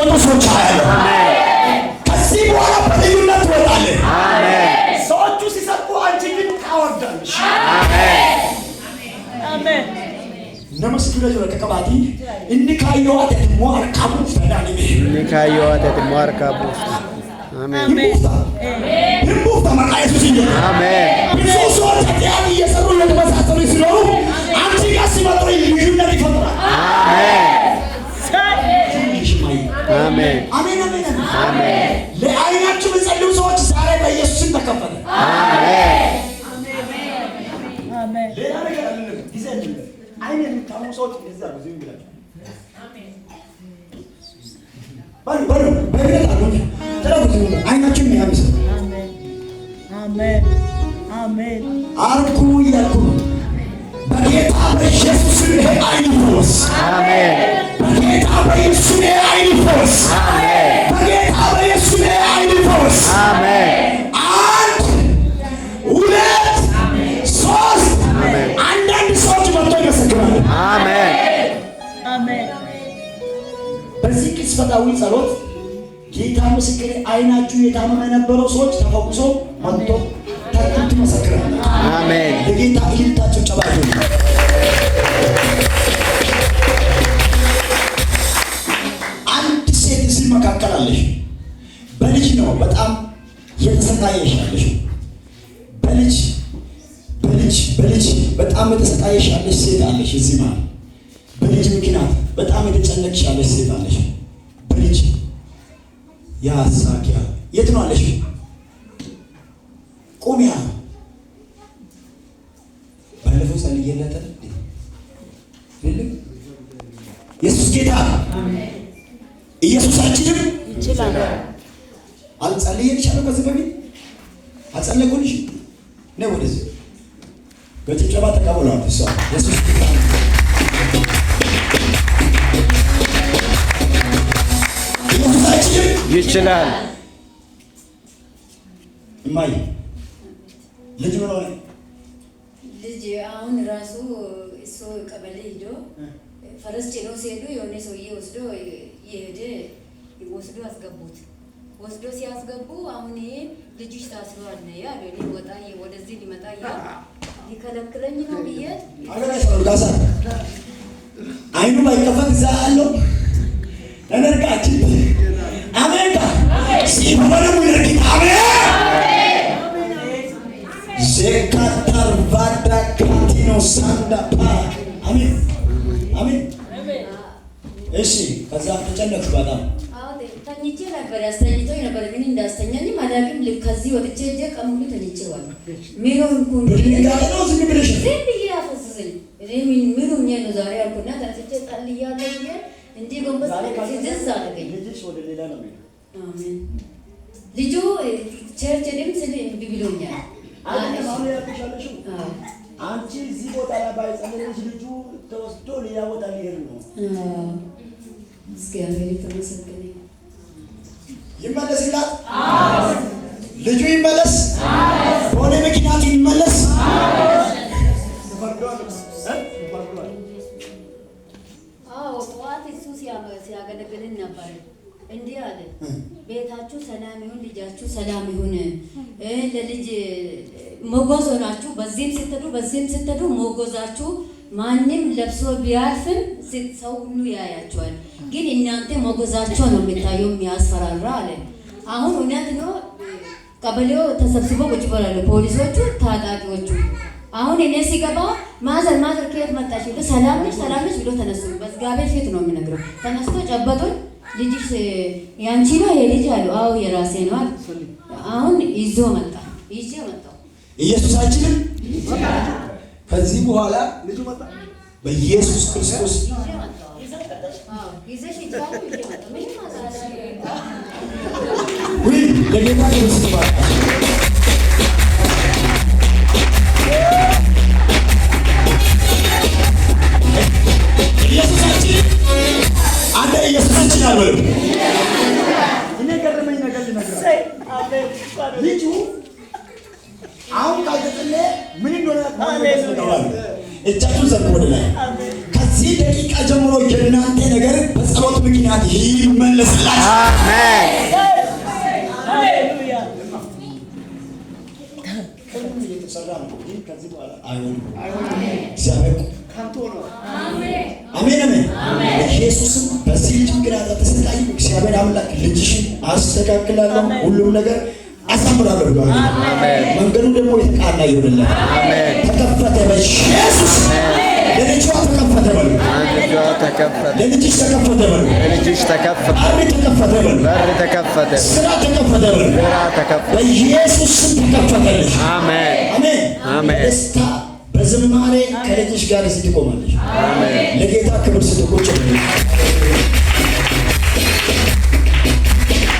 የሚወጡ ሰዎች አያለሁ። ከዚህ በኋላ በልዩነት ትወጣለህ። ሰዎቹ ሲሰብኩ አንቺ ግን ታወርዳለሽ። አሜን። ነመስክረ ጆሮ ከቀባቲ እንካዮአት ተሟርካቡ ፈዳኒ እንካዮአት ተሟርካቡ አሜን ይሙታ ማቃየሱ ሲጀ አሜን ብዙ ሰዎች ኃጢአት እየሰሩ ለተመሳሰሉ ሲኖሩ አንቺ ጋር ሲመጡ ልዩነት ይፈጥራል። አሜን አሜን አሜን አሜን። ለአይናችሁ የምትጸልዩ ሰዎች ዛሬ በኢየሱስ ስም ተከፈተ። አሜን አሜን። ሌላ ነገር አይደለም። ይዘልል አይን የሚታሙ ሰዎች እንደዛ ነው ዝም ብላችሁ ባሉ በእምነት አሉኝ ተረጋጉ። አይናችሁ የሚያምስ አሜን አሜን አሜን። አርኩ ይላልኩ በጌታ በኢየሱስ ስም ይሄ አይን ይፈወስ። አሜን በጌታ በኢየሱስ ስም ይሄ አይን ይፈወስ። አሜን በጌታ በኢየሱስ ስም ይሄ አይን ይፈወስ። አሜን አንድ ሁለት ሶስት አንዳንድ ሰዎች መጥቶ ይመሰክራሉ። አሜን አሜን። በዚህ ቅጽበታዊ ጸሎት ጌታ ምስክሬ አይናችሁ የታመመ የነበረው ሰዎች ተፈውሶ መጥቶ ታጥቶ ይመሰክራሉ። አሜን ለጌታ እልልታ ጭብጨባ ይሁን። አንድ ሴት እዚህ መካከል አለሽ። በልጅ ነው በጣም የተሰቃየሽ ያለሽ። በልጅ በጣም የተሰቃየሽ ያለሽ ሴት አለሽ። እዚህ ማለት በልጅ ምክንያት በጣም የተጨነቅሽ ያለሽ ሴት አለሽ። በልጅ ያሳኪያ የት ነው አለሽ? ቁሚያ ባለፈው ጸልየለት አይደል? ኢየሱስ ጌታ ኢየሱስ አይችልም ይችላል። አልጸልየልሻለሁ ከዚህ በፊት አልጸለይኩልሽ ነው። ወደዚህ በጭብጨባ ተቀበሏት። እሷ ኢየሱስ ጌታ ኢየሱስ አይችልም ይችላል። እማዬ ልጅ ምን ሆነ? ልጅ አሁን ራሱ እሱ ቀበሌ ሄዶ ፈረስ ጭኖ ሲሄዱ የሆነ ሰውዬ ወስዶ የሄደ ወስዶ አስገቡት። ወስዶ ሲያስገቡ አሁን ይሄ ልጅሽ ታስሯል ነው ያለ። እኔ ወጣ ወደዚህ ሊመጣ ሊከለክለኝ ነው ብዬ ጋሳ አይኑ ባይከፈት እዛ ያለው energaci amen si baru lagi amen zekatar vada katino sanda pa amen amen እሺ ከዛ ተጨነቅሽ በጣም ተኝቼ ነበር ያስተኝቶኝ ነበር ግን እንዳስተኛኝ ማዳግም ከዚህ ወጥቼ እጄ ቀሙሉ ተኝቼዋል ምን ሆንኩኝ ነው ዝም ብለሽ ዝም ብዬ አፈሰሰኝ እኔ ምን ሆኜ ነው ዛሬ አልኩና ተንስቼ ጣልያለሁ እንዴ ጎንበስ ዝዝ አደረገኝ ልጅሽ ወደ ሌላ ነው የሚሄደው አሜን ልጁ ቸርች ደም ስለ ቢብሎኛል አሁን ያልኩሻለሽ አንቺ እዚህ ቦታ ላይ ባይጸልይሽ ልጁ ተወስዶ ሌላ ቦታ ሊሄድ ነው እግዚአብሔር ይመስገን ይመለስላት ልጁ ይመለስ በሆነ ምክንያት ይመለስ ጠዋት እሱ ሲያገለግልን ነበር እንዲህ አለ ቤታችሁ ሰላም ይሁን ልጃችሁ ሰላም ይሁን ለልጅ ሞገዝ ሆናችሁ በዚህም ስትሄዱ ሞገዛችሁ ማንም ለብሶ ቢያልፍም ሰው ሁሉ ያያቸዋል ግን እናንተ ሞገዛችሁ ነው የሚታየው የሚያስፈራራ አለ አሁን እውነት ነው ቀበሌው ተሰብስበው ቁጭ ብለዋል ፖሊሶቹ ታጣቂዎቹ አሁን እኔ ሲገባ ማዘር ከየት መጣሽ ብሎ ሰላም ነሽ ብሎ ተነሱ በእግዚአብሔር ፊት ነው የሚነግረው ተነስቶ ጨበጡን ልጅሽ ያንቺ ነው የልጅ አሉ አዎ የራሴ ነው አሉ አሁን ይዤ መጣሁ ኢየሱሳችንን ከዚህ በኋላ ልጅ መጣ በኢየሱስ ክርስቶስ ወይ ለጌታ ክርስቶስ ኢየሱሳችን አንተ ኢየሱሳችን አለው እኔ ገረመኝ ነገር ልነግርህ ልጁ አሁን ካልተጸለየ ምን እንደሆነ እጃችሁን ዘርጉ ወደ ላይ ከዚህ ከዚህ ደቂቃ ጀምሮ የእናንተ ነገር በጸሎት ምክንያት ይመለስላችሁ። አሜን። ሃሌሉያ። እየተሰራ ነው። ከዚህ በኋላ አይሆንም። እግዚአብሔር ካንተ ነው። አሜን አሜን። ኢየሱስም በዚህ ልጅ ምክንያት ተሰቃይ። እግዚአብሔር አምላክ ልጅሽን አስተካክላለሁ፣ ሁሉም ነገር አሳምራለሁ ብሏል። መንገዱ ደግሞ የተቃና ይሆንልህ። ተከፈተ በኢየሱስ ለልጇ ተከፈተ በሉ። ለልጅሽ ተከፈተ በሉ። ለልጅሽ ተከፈተ። በር ተከፈተ በሉ። በር ተከፈተ። ስራ ተከፈተ በሉ። ስራ ተከፈተ። በኢየሱስ ስም ተከፈተልሽ። አሜን አሜን አሜን። ደስታ በዝማሬ ከልጅሽ ጋር እዚህ ትቆማለሽ። አሜን። ለጌታ ክብር ስትቆጭ